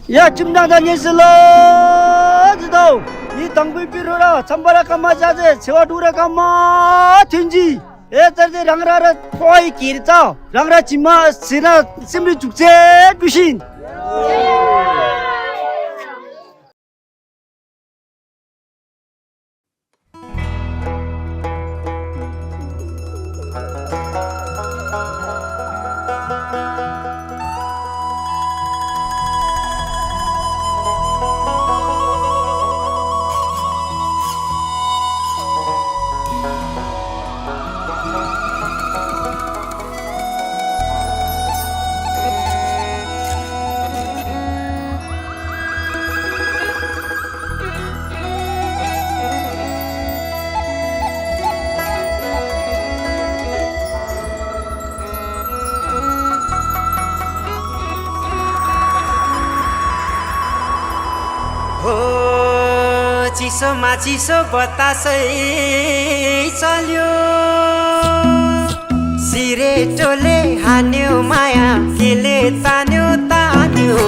呀，今天的你是了，知道？你当兵比如了，参巴拉干嘛家子，吃瓦杜拉干嘛天气？哎，这这让人破一给的早，让人起码现在心里足些不行。चिसोमा चिसो बतासै चल्यो सिरेटोले हान्यो माया केले तान्यो तान्यो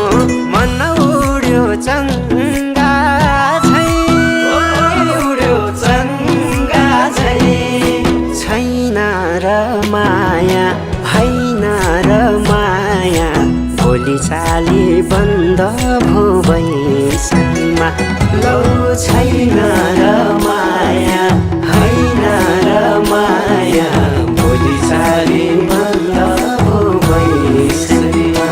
मन उड्यो चङ्गा झै उड्यो चङ्गा झै छैन र माया हैन र माया भोलि चाली बन्द भो बैसैमा लौ छैन र माया हैन र माया भोलि चाली बन्द भो बैसैमा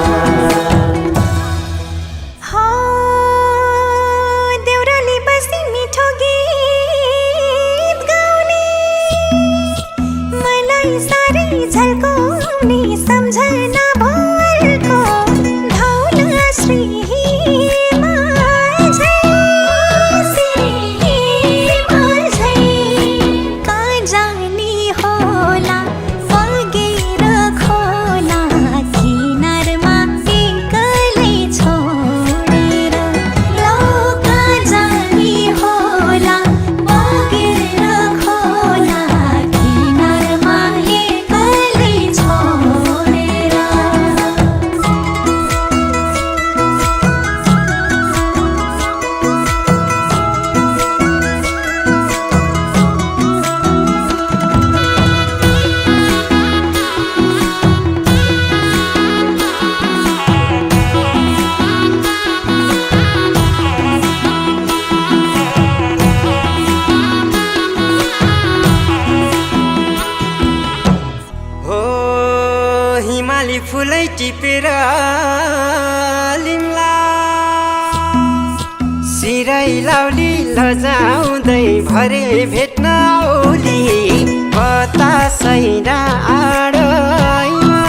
देउराली बस्ती मिठो गीत गाउने मलाई साह्रै झल्काउने सम्झना भरको धौला श्री फुलै टिपेर लिम्ला सिरै लाउली लजाउँदै भरे भेट्न औली बतासै डाँडैमा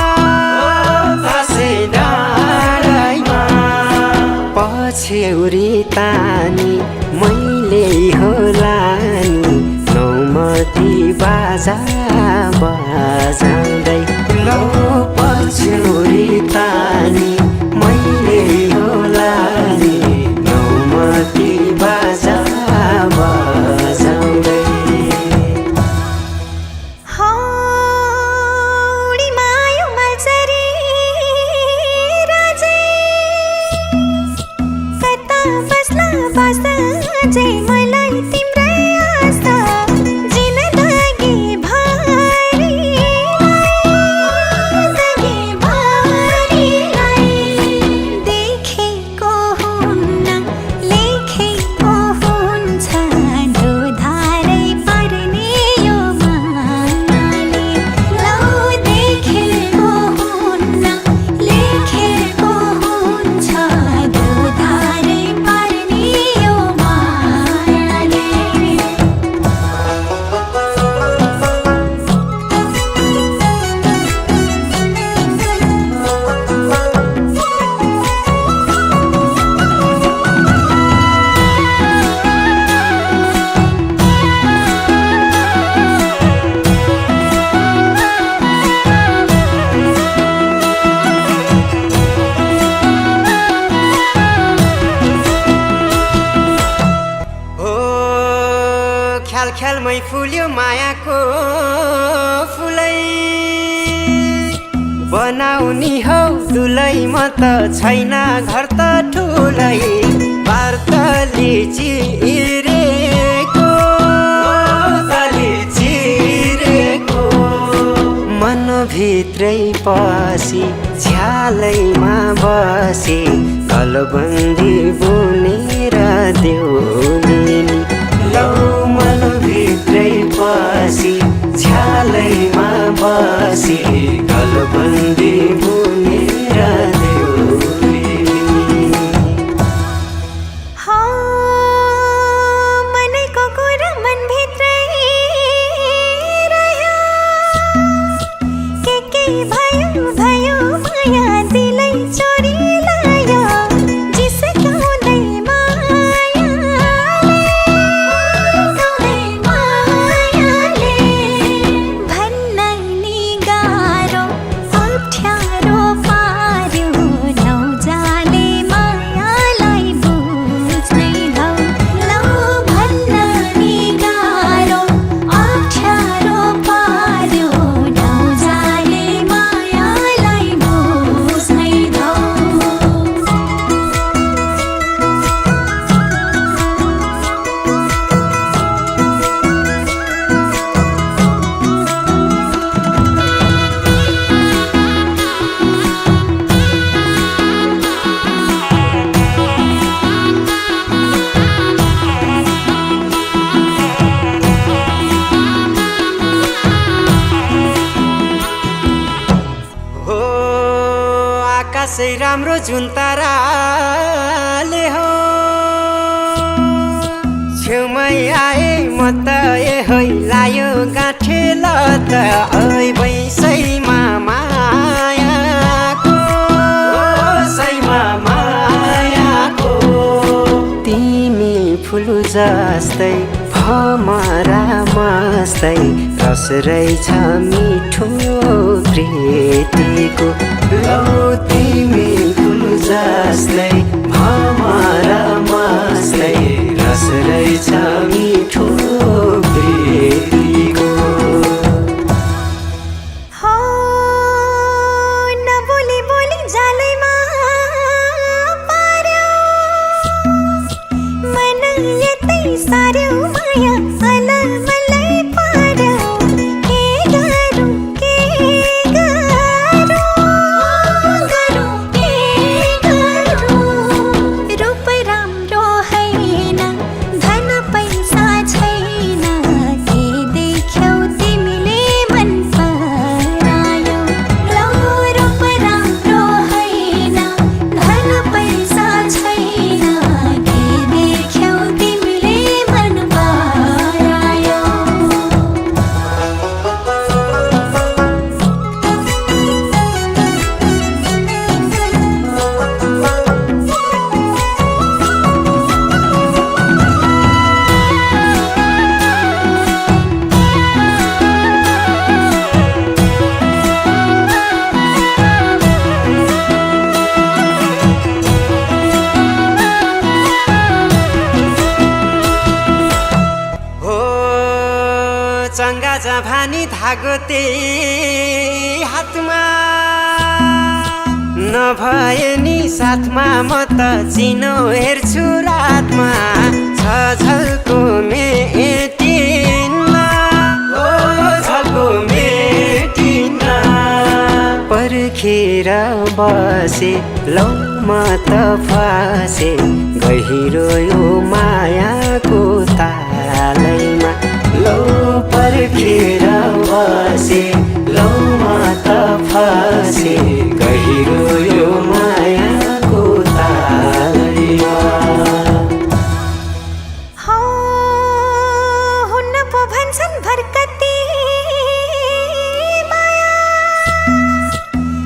पछ्यौरी तानी मैले होला नि नौमती बाजा बजाउँदै लौ पछ्यौरी तानी मैले होला नि नौमती बाजा बजाउँदै हौडी मायो मल्चरी राजे कता बस्ला बस्दा जे मलाई तिम्रै आस्था जिन्दगी ख्यालमै फुल्यो मायाको फुलै बनाउनी हौ दुलै म त छैन घर त ठुलै वार्ताले चिरेको मनभित्रै पसी झ्यालैमा बसी गलबन्दी बुनेर देउनी लौ मनभित्रै पसी झ्यालैमा बसी गलबन्दी बुनेर देउनी हो मनैको कुरा मनभित्रै रह्यो के भयो भयो माया दिलै चोरी लायो जिस्काउँदै मायाले भन्न नि गाह्रो अप्ठ्यारो पार्यो नौजाले मायालाई बुझ्नै धौ लौ भन्न नि गाह्रो अप्ठ्यारो पार्यो नौजाले मायालाई बुझ्नै धौ हो आकाशै राम्रो जुन ताराले हो छेउमै आए म त है लायो गाँठे ल त ऐ बैसैमा मायाको तिमी फुल जस्तै भमरा मस्तै रस रहेछ मिठो प्रीतिको लौ तिमी फुल जस्तै भमरा मस्तै रस रहेछ मिठो प्रीतिको हो नबोली बोली जालैमा पार्यो मन यतै सार्यो माया अलमलै पार्यो के गरौँ रूप राम्रो हैन धन पैसा छैन के देख्यौ तिमीले मन परायो लौ रूप राम्रो हैन धन पैसा छैन के देख्यौ तिमीले मन परायो हो चङ्गा जभानी धागो त्यही हातमा नभए नि साथमा म त चिनो हेर्छु रातमा छ झल्को मेटिना ओ झल्को मेटिना पर्खेर बसे लौ म त फसे गहिरो यो मायाको तालैमा लौ पर्खेर बसे लौ म त फसे गहिरो यो मायाको तालैमा हो हुन्न पो भन्छन् भरकती माया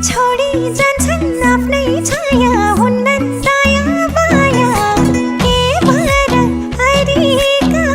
छोडी जान्छन् आफ्नै छाया हुन्न दया माया के भर हरिकाको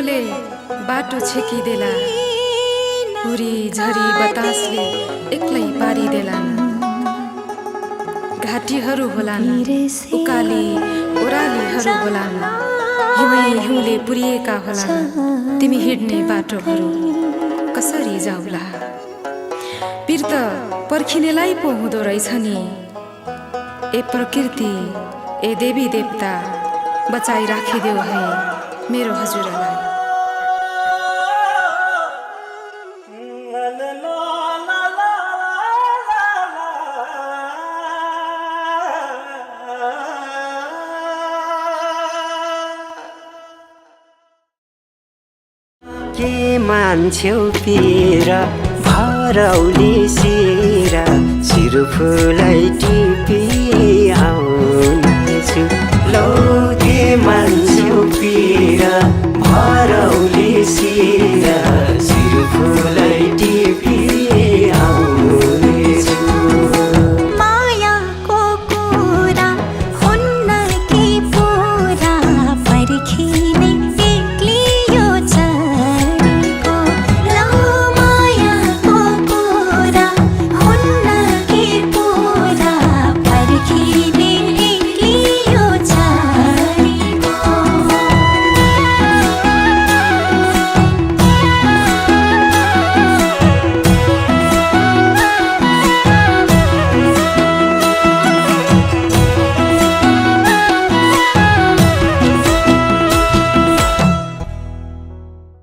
पहिरोले बाटो छेकिदेला, हुरी झरी बतासले एक्लै पारिदेलान्। घाटीहरू होलान्, उकाली ओरालीहरू होलान्, हिउँै हिउँले पुरिएका होलान्। तिमी हिँड्ने बाटोहरू कसरी जाउला? पिर त पर्खिनेलाई पो हुँदो रहेछ नि। ए प्रकृति, ए देवी देवता, बचाइ राखिदेऊ है मेरो हजुरलाई। के मान्छौ पिर भरौली सिर, सिर फुलै टिपी